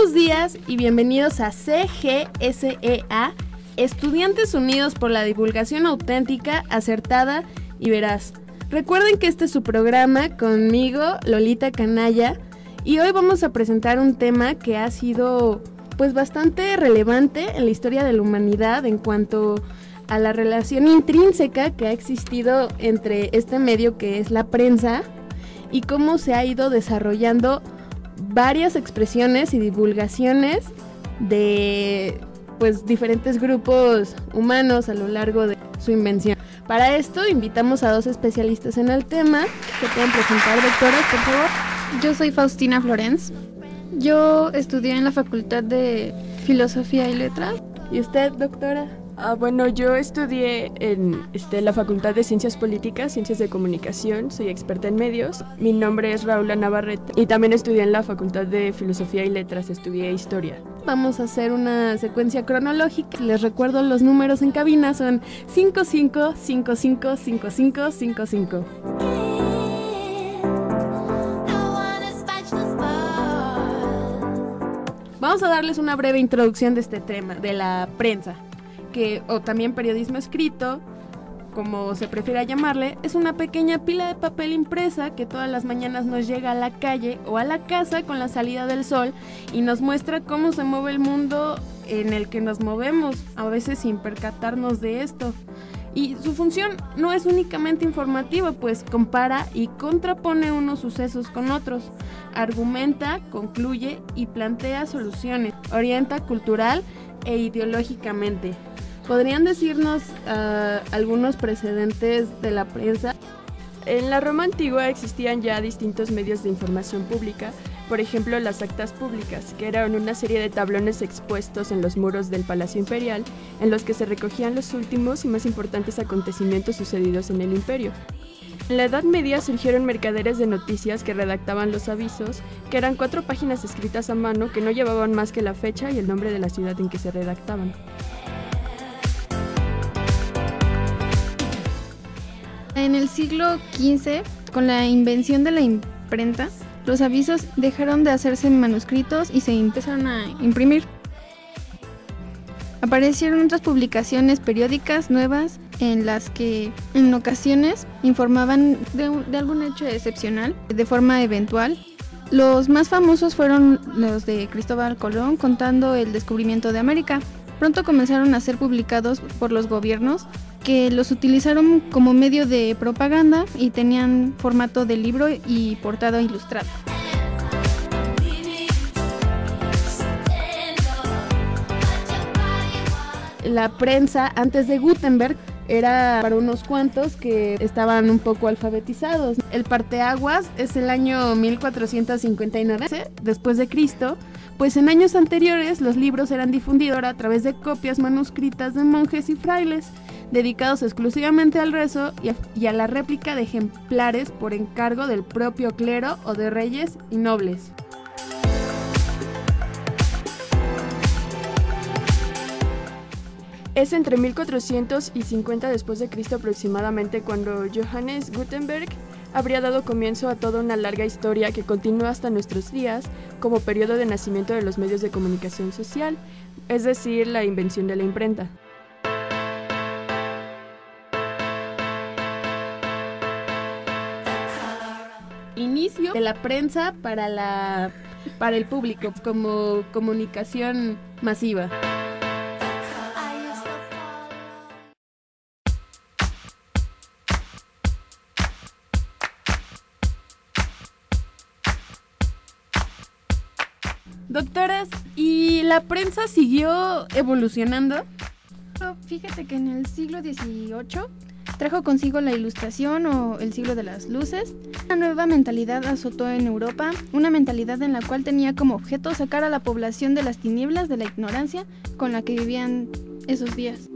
Buenos días y bienvenidos a CGSEA, Estudiantes Unidos por la Divulgación Auténtica, Acertada y Veraz. Recuerden que este es su programa conmigo, Lolita Canalla, y hoy vamos a presentar un tema que ha sido pues bastante relevante en la historia de la humanidad en cuanto a la relación intrínseca que ha existido entre este medio que es la prensa y cómo se ha ido desarrollando varias expresiones y divulgaciones de pues diferentes grupos humanos a lo largo de su invención. Para esto invitamos a dos especialistas en el tema. ¿Se pueden presentar, doctoras, por favor? Yo soy Faustina Florenz. Yo estudié en la Facultad de Filosofía y Letras. ¿Y usted, doctora? Bueno, yo estudié en la Facultad de Ciencias Políticas, Ciencias de Comunicación, soy experta en medios. Mi nombre es Raúl Navarrete y también estudié en la Facultad de Filosofía y Letras, estudié Historia. Vamos a hacer una secuencia cronológica. Les recuerdo los números en cabina, son 55 55 55 55. Vamos a darles una breve introducción de este tema, de la prensa, o también periodismo escrito, como se prefiera llamarle. Es una pequeña pila de papel impresa que todas las mañanas nos llega a la calle o a la casa con la salida del sol y nos muestra cómo se mueve el mundo en el que nos movemos, a veces sin percatarnos de esto. Y su función no es únicamente informativa, pues compara y contrapone unos sucesos con otros, argumenta, concluye y plantea soluciones, orienta cultural e ideológicamente. ¿Podrían decirnos algunos precedentes de la prensa? En la Roma antigua existían ya distintos medios de información pública, por ejemplo las actas públicas, que eran una serie de tablones expuestos en los muros del Palacio Imperial, en los que se recogían los últimos y más importantes acontecimientos sucedidos en el imperio. En la Edad Media surgieron mercaderes de noticias que redactaban los avisos, que eran 4 páginas escritas a mano que no llevaban más que la fecha y el nombre de la ciudad en que se redactaban. En el siglo XV, con la invención de la imprenta, los avisos dejaron de hacerse en manuscritos y se empezaron a imprimir. Aparecieron otras publicaciones periódicas nuevas en las que en ocasiones informaban de algún hecho excepcional de forma eventual. Los más famosos fueron los de Cristóbal Colón contando el descubrimiento de América. Pronto comenzaron a ser publicados por los gobiernos, que los utilizaron como medio de propaganda y tenían formato de libro y portada ilustrada. La prensa antes de Gutenberg era para unos cuantos que estaban un poco alfabetizados. El parteaguas es el año 1459 después de Cristo, pues en años anteriores los libros eran difundidos a través de copias manuscritas de monjes y frailes, dedicados exclusivamente al rezo y a la réplica de ejemplares por encargo del propio clero o de reyes y nobles. Es entre 1450 después de Cristo aproximadamente cuando Johannes Gutenberg habría dado comienzo a toda una larga historia que continúa hasta nuestros días como periodo de nacimiento de los medios de comunicación social, es decir, la invención de la imprenta. Inicio de la prensa para el público como comunicación masiva. Doctoras, ¿y la prensa siguió evolucionando? Fíjate que en el siglo XVIII trajo consigo la Ilustración o el siglo de las luces. Una nueva mentalidad azotó en Europa, una mentalidad en la cual tenía como objeto sacar a la población de las tinieblas, de la ignorancia con la que vivían esos días.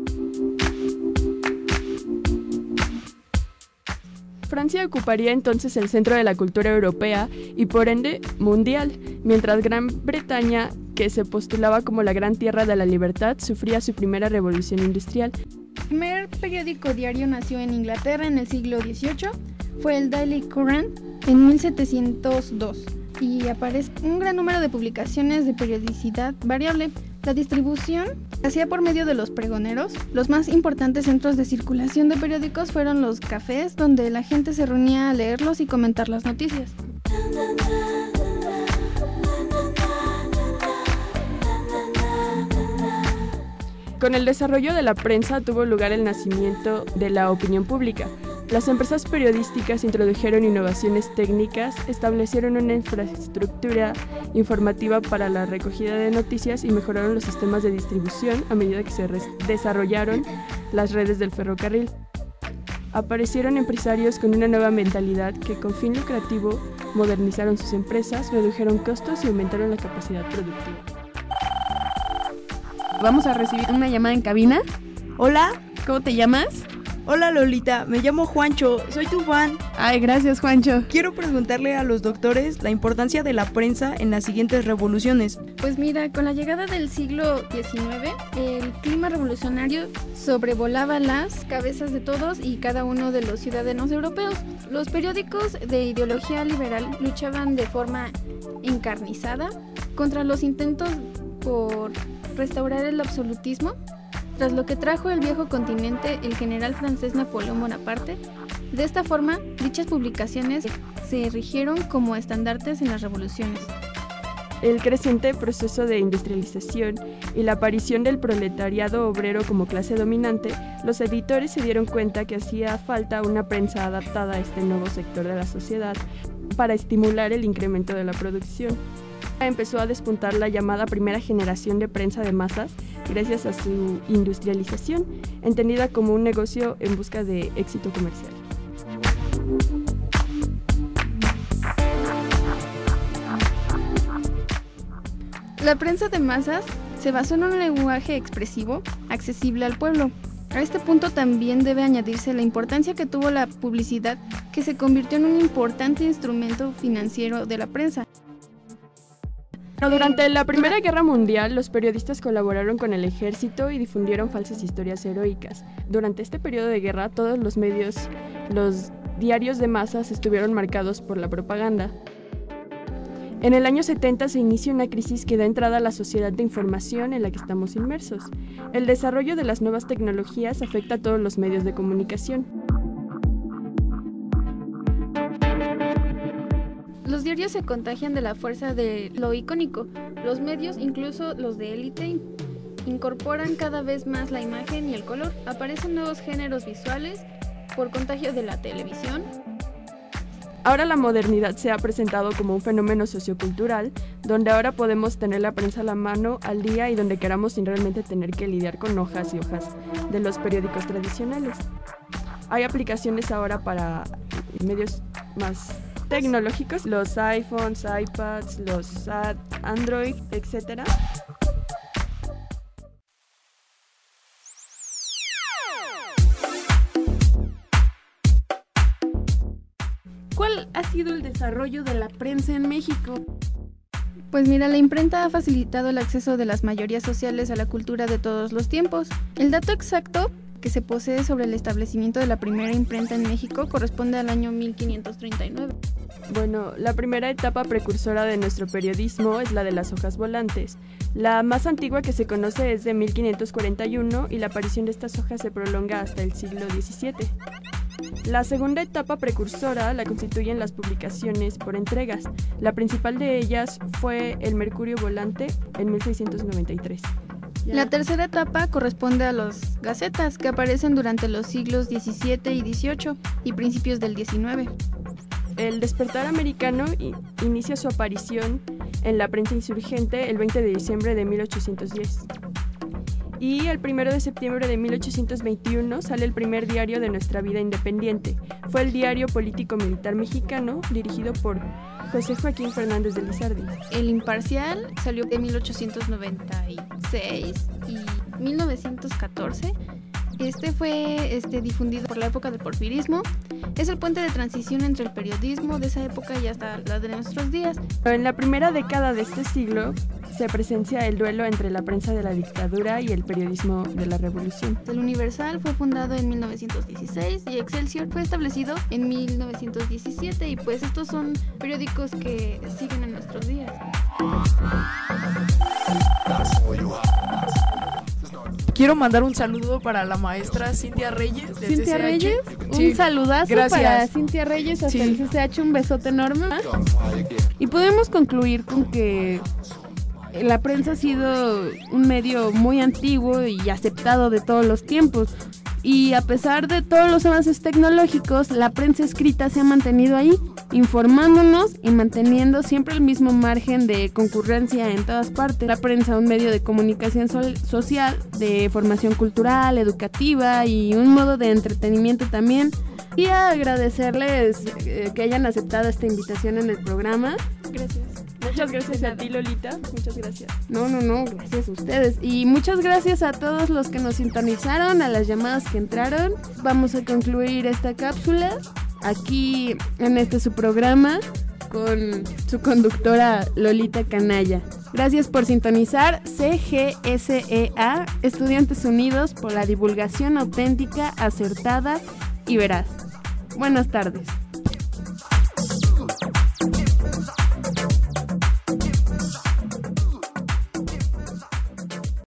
Francia ocuparía entonces el centro de la cultura europea y por ende mundial, mientras Gran Bretaña, que se postulaba como la gran tierra de la libertad, sufría su primera revolución industrial. El primer periódico diario nació en Inglaterra en el siglo XVIII, fue el Daily Courant en 1702. y aparece un gran número de publicaciones de periodicidad variable. La distribución se hacía por medio de los pregoneros. Los más importantes centros de circulación de periódicos fueron los cafés, donde la gente se reunía a leerlos y comentar las noticias. Con el desarrollo de la prensa tuvo lugar el nacimiento de la opinión pública. Las empresas periodísticas introdujeron innovaciones técnicas, establecieron una infraestructura informativa para la recogida de noticias y mejoraron los sistemas de distribución a medida que se desarrollaron las redes del ferrocarril. Aparecieron empresarios con una nueva mentalidad que con fin lucrativo modernizaron sus empresas, redujeron costos y aumentaron la capacidad productiva. Vamos a recibir una llamada en cabina. Hola. ¿Cómo te llamas? Hola Lolita, me llamo Juancho, soy tu fan. Ay, gracias Juancho. Quiero preguntarle a los doctores la importancia de la prensa en las siguientes revoluciones. Pues mira, con la llegada del siglo XIX, el clima revolucionario sobrevolaba las cabezas de todos y cada uno de los ciudadanos europeos. Los periódicos de ideología liberal luchaban de forma encarnizada contra los intentos por restaurar el absolutismo, tras lo que trajo el viejo continente el general francés Napoleón Bonaparte. De esta forma, dichas publicaciones se erigieron como estandartes en las revoluciones. El creciente proceso de industrialización y la aparición del proletariado obrero como clase dominante, los editores se dieron cuenta que hacía falta una prensa adaptada a este nuevo sector de la sociedad para estimular el incremento de la producción. Empezó a despuntar la llamada primera generación de prensa de masas gracias a su industrialización, entendida como un negocio en busca de éxito comercial. La prensa de masas se basó en un lenguaje expresivo, accesible al pueblo. A este punto también debe añadirse la importancia que tuvo la publicidad, que se convirtió en un importante instrumento financiero de la prensa. Durante la Primera Guerra Mundial, los periodistas colaboraron con el ejército y difundieron falsas historias heroicas. Durante este periodo de guerra, todos los medios, los diarios de masas estuvieron marcados por la propaganda. En el año 70 se inicia una crisis que da entrada a la sociedad de información en la que estamos inmersos. El desarrollo de las nuevas tecnologías afecta a todos los medios de comunicación. Los diarios se contagian de la fuerza de lo icónico. Los medios, incluso los de élite, incorporan cada vez más la imagen y el color. Aparecen nuevos géneros visuales por contagio de la televisión. Ahora la modernidad se ha presentado como un fenómeno sociocultural, donde ahora podemos tener la prensa a la mano al día y donde queramos sin realmente tener que lidiar con hojas y hojas de los periódicos tradicionales. Hay aplicaciones ahora para medios más tecnológicos, los iPhones, iPads, los Android, etc. ¿Cuál ha sido el desarrollo de la prensa en México? Pues mira, la imprenta ha facilitado el acceso de las mayorías sociales a la cultura de todos los tiempos. El dato exacto que se posee sobre el establecimiento de la primera imprenta en México corresponde al año 1539. Bueno, la primera etapa precursora de nuestro periodismo es la de las hojas volantes. La más antigua que se conoce es de 1541 y la aparición de estas hojas se prolonga hasta el siglo XVII. La segunda etapa precursora la constituyen las publicaciones por entregas. La principal de ellas fue el Mercurio Volante en 1693. La tercera etapa corresponde a las gacetas, que aparecen durante los siglos XVII y XVIII y principios del XIX. El Despertar Americano inicia su aparición en la prensa insurgente el 20 de diciembre de 1810. Y el 1 de septiembre de 1821 sale el primer diario de nuestra vida independiente. Fue el Diario Político-Militar Mexicano, dirigido por José Joaquín Fernández de Lizardi. El Imparcial salió de 1896 y 1914 Este fue difundido por la época del porfirismo. Es el puente de transición entre el periodismo de esa época y hasta la de nuestros días. En la primera década de este siglo se presencia el duelo entre la prensa de la dictadura y el periodismo de la revolución. El Universal fue fundado en 1916 y Excelsior fue establecido en 1917 y pues estos son periódicos que siguen en nuestros días. Quiero mandar un saludo para la maestra Cintia Reyes del Cintia CCH. Reyes, Sí, un saludazo gracias. para Cintia Reyes hasta el CCH, un besote enorme. Y podemos concluir con que la prensa ha sido un medio muy antiguo y aceptado de todos los tiempos. Y a pesar de todos los avances tecnológicos, la prensa escrita se ha mantenido ahí, informándonos y manteniendo siempre el mismo margen de concurrencia en todas partes. La prensa, un medio de comunicación social, de formación cultural, educativa y un modo de entretenimiento también. Y a agradecerles que hayan aceptado esta invitación en el programa. Gracias. Muchas gracias a ti, Lolita. Muchas gracias. No, gracias a ustedes. Y muchas gracias a todos los que nos sintonizaron, a las llamadas que entraron. Vamos a concluir esta cápsula aquí en su programa con su conductora Lolita Canalla. Gracias por sintonizar CGSEA, Estudiantes Unidos por la Divulgación Auténtica, Acertada y Veraz. Buenas tardes.